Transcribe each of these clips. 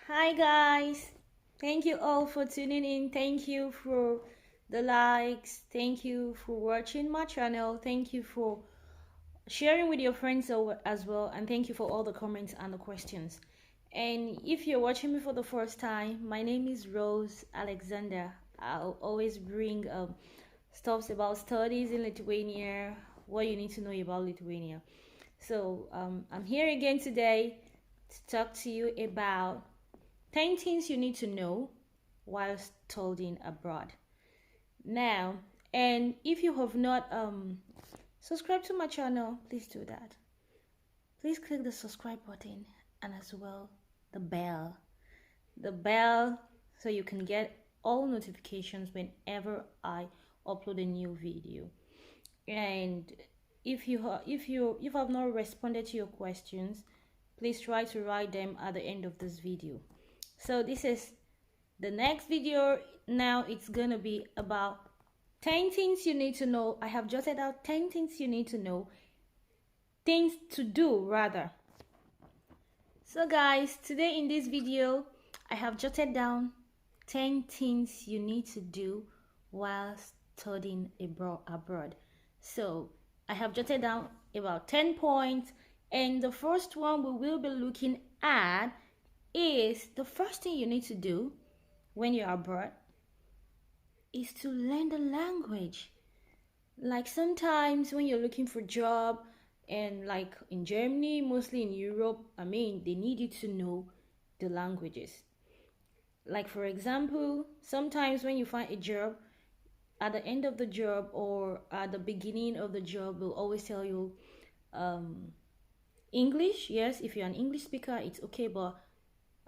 Hi guys, thank you all for tuning in. Thank you for the likes. Thank you for watching my channel. Thank you for sharing with your friends as well, and thank you for all the comments and the questions. And if you're watching me for the first time, my name is Rose Alexander. I'll always bring stuffs about studies in Lithuania, what you need to know about Lithuania. So I'm here again today to talk to you about 10 things you need to know while studying abroad. Now, and if you have not subscribed to my channel, please do that. Please click the subscribe button and as well the bell. The bell so you can get all notifications whenever I upload a new video. And if I've not responded to your questions, please try to write them at the end of this video. So this is the next video. Now it's gonna be about 10 things you need to know. I have jotted out 10 things you need to know, things to do rather. So guys, today in this video I have jotted down 10 things you need to do while studying abroad. So I have jotted down about 10 points, and the first one we will be looking at is the first thing you need to do when you're abroad is to learn the language. Like sometimes when you're looking for a job, and like in Germany, mostly in Europe, I mean, they need you to know the languages. Like for example, sometimes when you find a job, at the end of the job or at the beginning of the job, they'll always tell you um, English. Yes, if you're an English speaker, it's okay, but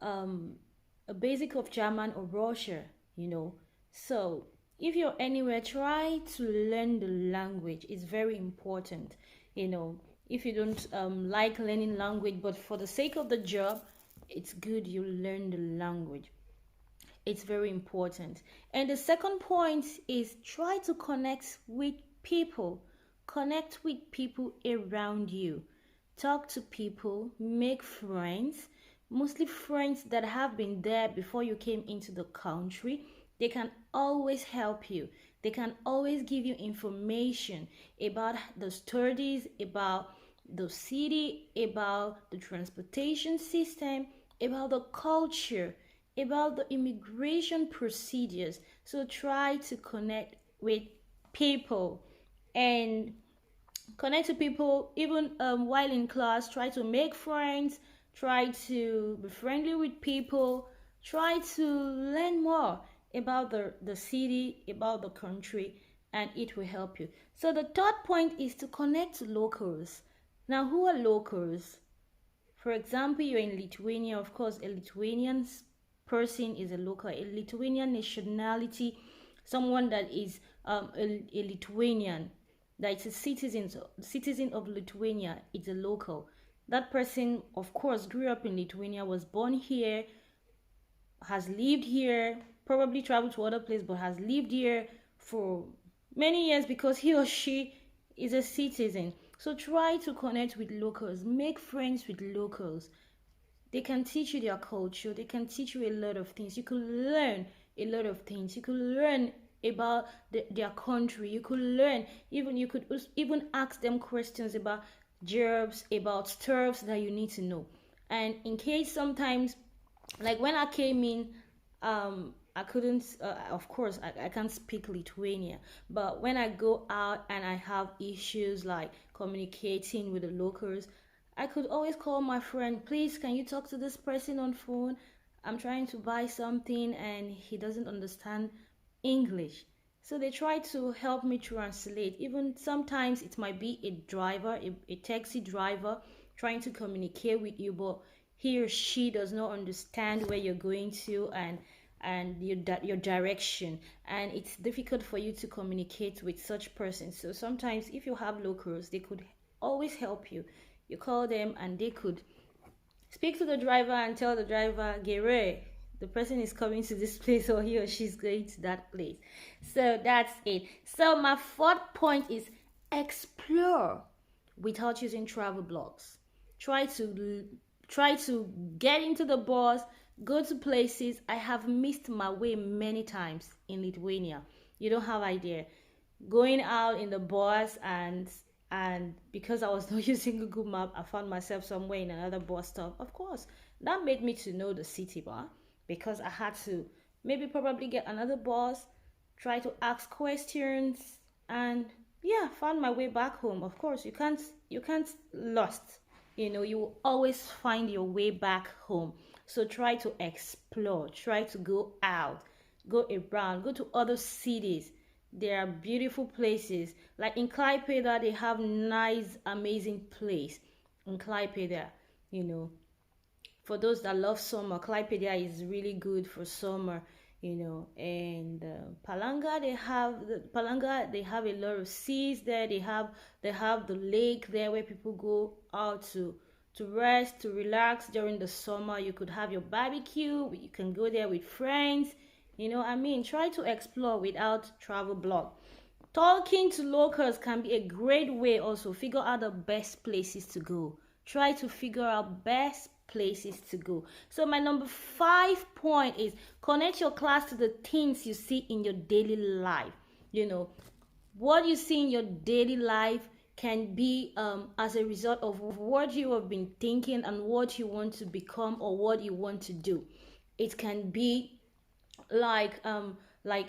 a basic of German or Russia. So if you're anywhere, try to learn the language. It's very important. If you don't like learning language, but for the sake of the job, it's good you learn the language. It's very important. And the second point is try to connect with people. Connect with people around you. Talk to people, make friends, mostly friends that have been there before you came into the country. They can always help you. They can always give you information about the studies, about the city, about the transportation system, about the culture, about the immigration procedures. So try to connect with people and connect to people even while in class. Try to make friends, try to be friendly with people, try to learn more about the city, about the country, and it will help you. So the third point is to connect to locals. Now, who are locals? For example, you're in Lithuania. Of course, a Lithuanian person is a local. A Lithuanian nationality, someone that is a Lithuanian, that is a citizen of Lithuania, is a local. That person, of course, grew up in Lithuania, was born here, has lived here, probably traveled to other places, but has lived here for many years because he or she is a citizen. So try to connect with locals, make friends with locals. They can teach you their culture, they can teach you a lot of things. You could learn a lot of things. You could learn about their country. You could even ask them questions about jobs, about stuffs that you need to know. And in case sometimes, like when I came in, I couldn't, of course, I can't speak Lithuania, but when I go out and I have issues like communicating with the locals, I could always call my friend. Please, can you talk to this person on phone? I'm trying to buy something and he doesn't understand English. So they try to help me translate. Even sometimes it might be a driver, a taxi driver trying to communicate with you, but he or she does not understand where you're going to and your direction, and it's difficult for you to communicate with such persons. So sometimes if you have locals, they could always help you. You call them and they could speak to the driver and tell the driver, Gere, the person is coming to this place, or he or she's going to that place. So that's it. So my fourth point is explore without using travel blogs. Try to get into the bus, go to places. I have missed my way many times in Lithuania. You don't have idea. Going out in the bus, and because I was not using Google Map, I found myself somewhere in another bus stop. Of course, that made me to know the city bar, because I had to maybe probably get another bus, try to ask questions, and yeah, found my way back home. Of course, you can't lost. You will always find your way back home. So try to explore, try to go out, go around, go to other cities. There are beautiful places. Like in Klaipeda, they have nice, amazing place in Klaipeda. You know, for those that love summer, Klaipeda is really good for summer. And Palanga, they have a lot of seas there. They have the lake there where people go out to rest, to relax during the summer. You could have your barbecue. You can go there with friends. Try to explore without travel blog. Talking to locals can be a great way. Also figure out the best places to go. Try to figure out best places to go. So my number 5 point is connect your class to the things you see in your daily life. What you see in your daily life can be as a result of what you have been thinking and what you want to become or what you want to do. It can be like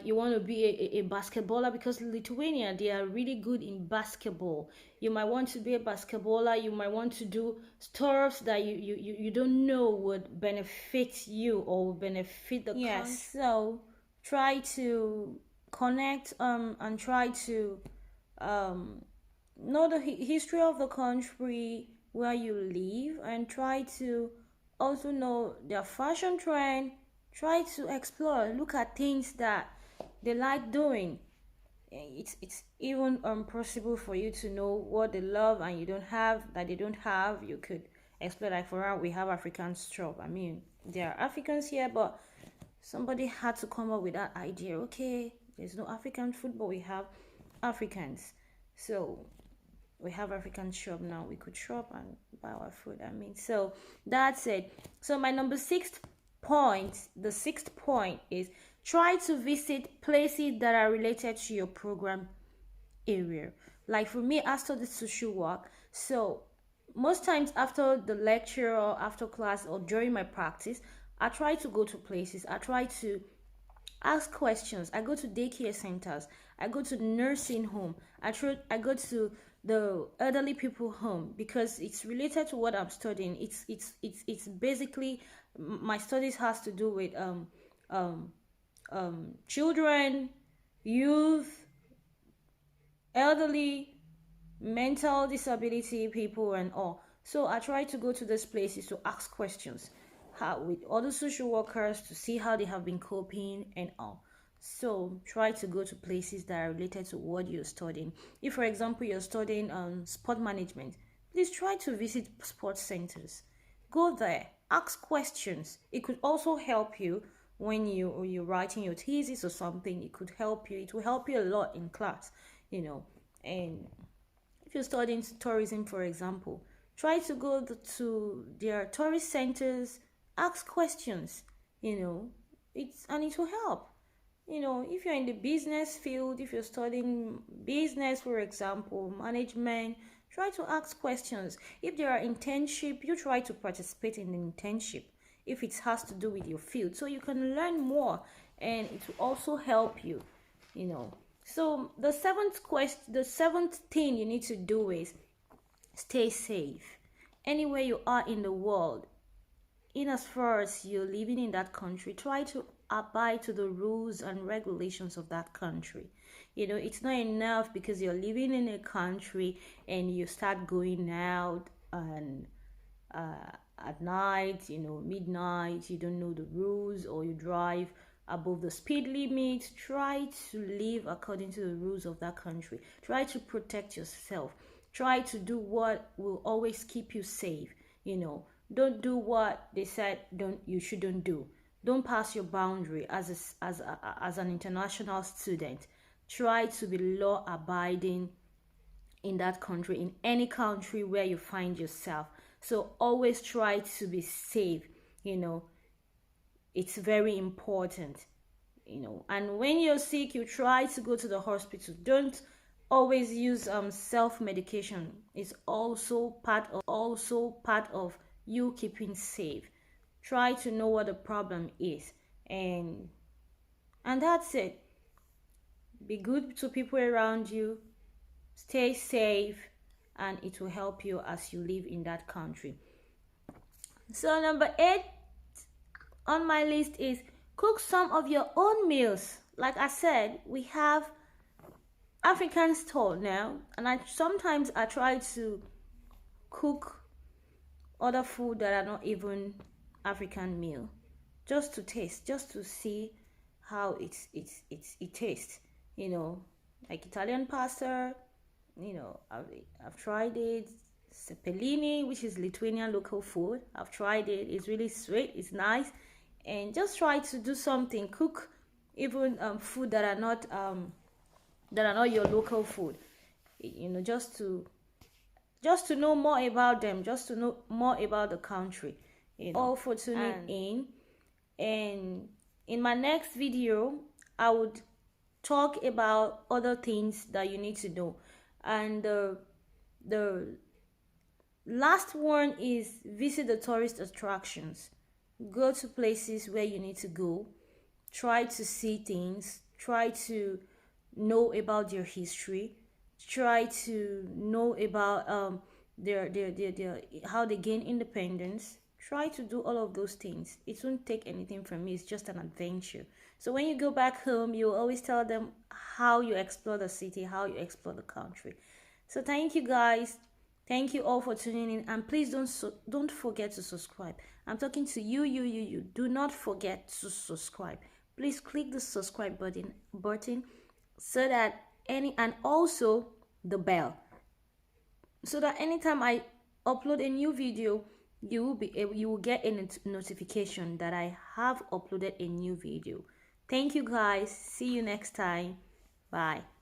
you want to be a basketballer, because Lithuania, they are really good in basketball. You might want to be a basketballer. You might want to do stuff that you don't know would benefit you or would benefit the country. Yes, so try to connect and try to um know the history of the country where you live, and try to also know their fashion trend. Try to explore, look at things that they like doing. It's even possible for you to know what they love and you don't have, that they don't have. You could explore. Like for now, we have African shop. There are Africans here, but somebody had to come up with that idea. Okay, there's no African food, but we have Africans. So we have African shop now. We could shop and buy our food. So that's it. So my number 6 point, the 6th point is try to visit places that are related to your program area. Like for me, I studied social work. So most times after the lecture or after class or during my practice, I try to go to places. I try to ask questions. I go to daycare centers. I go to nursing home. I go to the elderly people home, because it's related to what I'm studying. It's basically, my studies has to do with children, youth, elderly, mental disability people, and all. So I try to go to these places to ask questions with other social workers to see how they have been coping and all. So try to go to places that are related to what you're studying. If, for example, you're studying sport management, please try to visit sports centers. Go there, ask questions. It could also help you when you're writing your thesis or something. It could help you. It will help you a lot in class, And if you're studying tourism, for example, try to go to their tourist centers, ask questions. It will help. If you're in the business field, if you're studying business, for example, management, try to ask questions. If there are internship, you try to participate in the internship if it has to do with your field, so you can learn more, and it will also help you. So the seventh thing you need to do is stay safe. Anywhere you are in the world, in as far as you're living in that country, try to abide to the rules and regulations of that country. It's not enough because you're living in a country and you start going out and at night, midnight, you don't know the rules, or you drive above the speed limit. Try to live according to the rules of that country. Try to protect yourself. Try to do what will always keep you safe. Don't do what they said you shouldn't do. Don't pass your boundary as an international student. Try to be law abiding in that country, in any country where you find yourself. So always try to be safe. it's very important, you know. And when you're sick, you try to go to the hospital. Don't always use self-medication. It's also part of you keeping safe. Try to know what the problem is, and that's it. Be good to people around you, stay safe, and it will help you as you live in that country. So number 8 on my list is cook some of your own meals. Like I said, we have African store now, and sometimes I try to cook other food that are not even African meal, just to taste, just to see how it tastes, you know, like Italian pasta. You know, I've tried it. Cepellini, which is Lithuanian local food, I've tried it. It's really sweet, it's nice. And just try to do something, cook even food that are not your local food, you know, just to know more about them, just to know more about the country, you know. All for tuning in, and in my next video I would talk about other things that you need to know. And the last one is visit the tourist attractions. Go to places where you need to go, try to see things, try to know about their history, try to know about their how they gain independence. Try to do all of those things. It won't take anything from you. It's just an adventure. So when you go back home, you always tell them how you explore the city, how you explore the country. So thank you guys. Thank you all for tuning in, and please don't forget to subscribe. I'm talking to you. Do not forget to subscribe. Please click the subscribe button so that and also the bell, so that anytime I upload a new video, you will get a notification that I have uploaded a new video. Thank you guys. See you next time. Bye.